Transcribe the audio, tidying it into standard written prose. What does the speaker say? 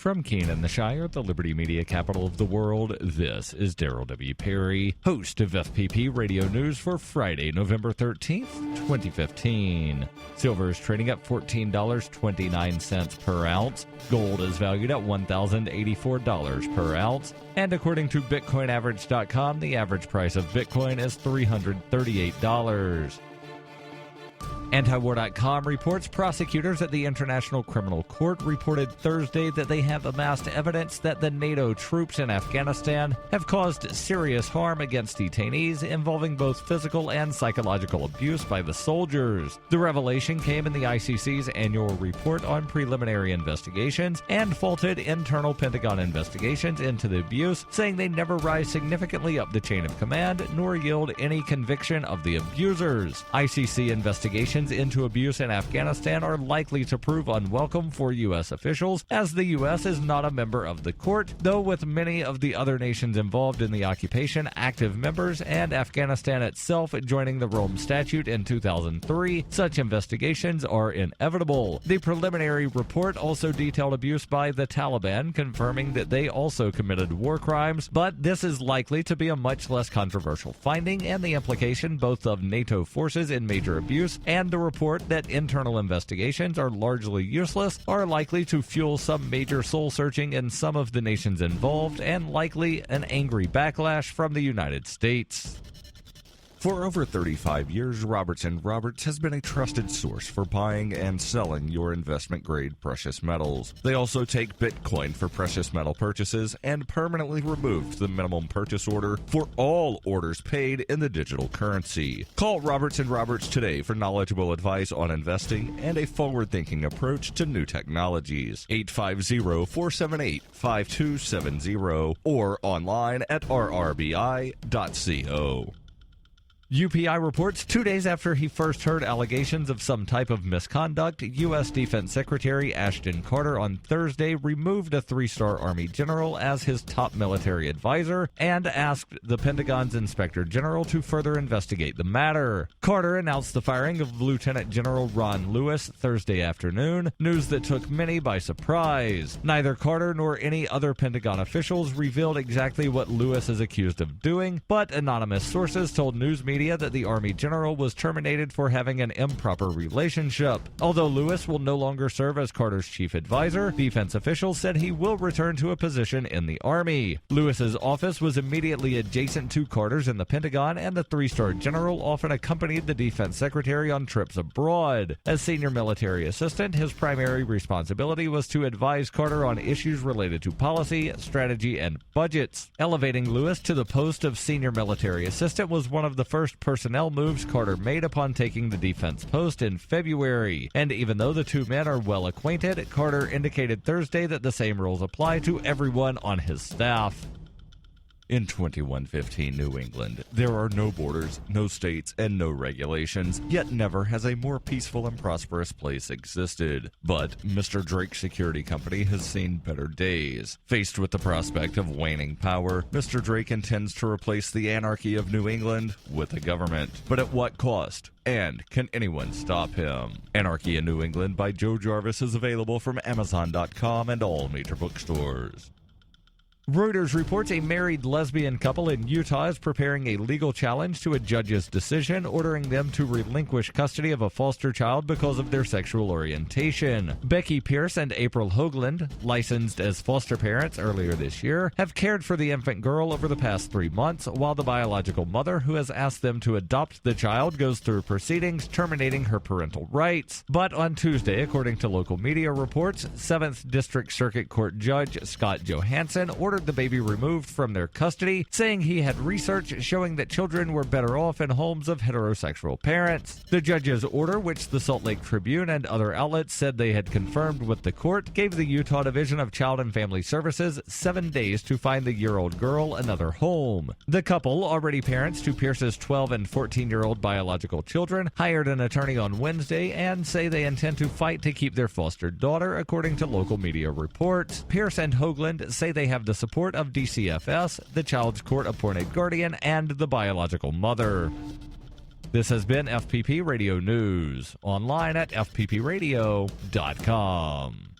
From Keene in the Shire, the Liberty Media capital of the world, this is Daryl W. Perry, host of FPP Radio News for Friday, November 13th, 2015. Silver is trading at $14.29 per ounce. Gold is valued at $1,084 per ounce. And according to BitcoinAverage.com, the average price of Bitcoin is $338. Antiwar.com reports prosecutors at the International Criminal Court reported Thursday that they have amassed evidence that the NATO troops in Afghanistan have caused serious harm against detainees involving both physical and psychological abuse by the soldiers. The revelation came in the ICC's annual report on preliminary investigations and faulted internal Pentagon investigations into the abuse, saying they never rise significantly up the chain of command nor yield any conviction of the abusers. ICC investigations into abuse in Afghanistan are likely to prove unwelcome for U.S. officials, as the U.S. is not a member of the court, though with many of the other nations involved in the occupation active members and Afghanistan itself joining the Rome Statute in 2003, such investigations are inevitable. The preliminary report also detailed abuse by the Taliban, confirming that they also committed war crimes, but this is likely to be a much less controversial finding, and the implication both of NATO forces in major abuse and the report that internal investigations are largely useless are likely to fuel some major soul-searching in some of the nations involved and likely an angry backlash from the United States. For over 35 years, Roberts & Roberts has been a trusted source for buying and selling your investment-grade precious metals. They also take Bitcoin for precious metal purchases and permanently removed the minimum purchase order for all orders paid in the digital currency. Call Roberts & Roberts today for knowledgeable advice on investing and a forward-thinking approach to new technologies. 850-478-5270 or online at rrbi.co. UPI reports 2 days after he first heard allegations of some type of misconduct, U.S. Defense Secretary Ashton Carter on Thursday removed a three-star Army general as his top military advisor and asked the Pentagon's Inspector General to further investigate the matter. Carter announced the firing of Lieutenant General Ron Lewis Thursday afternoon, news that took many by surprise. Neither Carter nor any other Pentagon officials revealed exactly what Lewis is accused of doing, but anonymous sources told news media that the Army general was terminated for having an improper relationship. Although Lewis will no longer serve as Carter's chief advisor, defense officials said he will return to a position in the Army. Lewis's office was immediately adjacent to Carter's in the Pentagon, and the three-star general often accompanied the defense secretary on trips abroad. As senior military assistant, his primary responsibility was to advise Carter on issues related to policy, strategy, and budgets. Elevating Lewis to the post of senior military assistant was one of the first personnel moves Carter made upon taking the defense post in February. And even though the two men are well acquainted, Carter indicated Thursday that the same rules apply to everyone on his staff. In 2115 New England, there are no borders, no states, and no regulations, yet never has a more peaceful and prosperous place existed. But Mr. Drake's security company has seen better days. Faced with the prospect of waning power, Mr. Drake intends to replace the anarchy of New England with a government. But at what cost? And can anyone stop him? Anarchy in New England by Joe Jarvis is available from Amazon.com and all major bookstores. Reuters reports a married lesbian couple in Utah is preparing a legal challenge to a judge's decision ordering them to relinquish custody of a foster child because of their sexual orientation. Becky Pierce and April Hoagland, licensed as foster parents earlier this year, have cared for the infant girl over the past 3 months, while the biological mother who has asked them to adopt the child goes through proceedings terminating her parental rights. But on Tuesday, according to local media reports, 7th District Circuit Court Judge Scott Johansson ordered the baby removed from their custody, saying he had research showing that children were better off in homes of heterosexual parents. The judge's order, which the Salt Lake Tribune and other outlets said they had confirmed with the court, gave the Utah Division of Child and Family Services 7 days to find the year-old girl another home. The couple, already parents to Pierce's 12 and 14-year-old biological children, hired an attorney on Wednesday and say they intend to fight to keep their foster daughter, according to local media reports. Pierce and Hoagland say they have the support of DCFS, the child's court-appointed guardian, and the biological mother. This has been FPP Radio News, online at fppradio.com.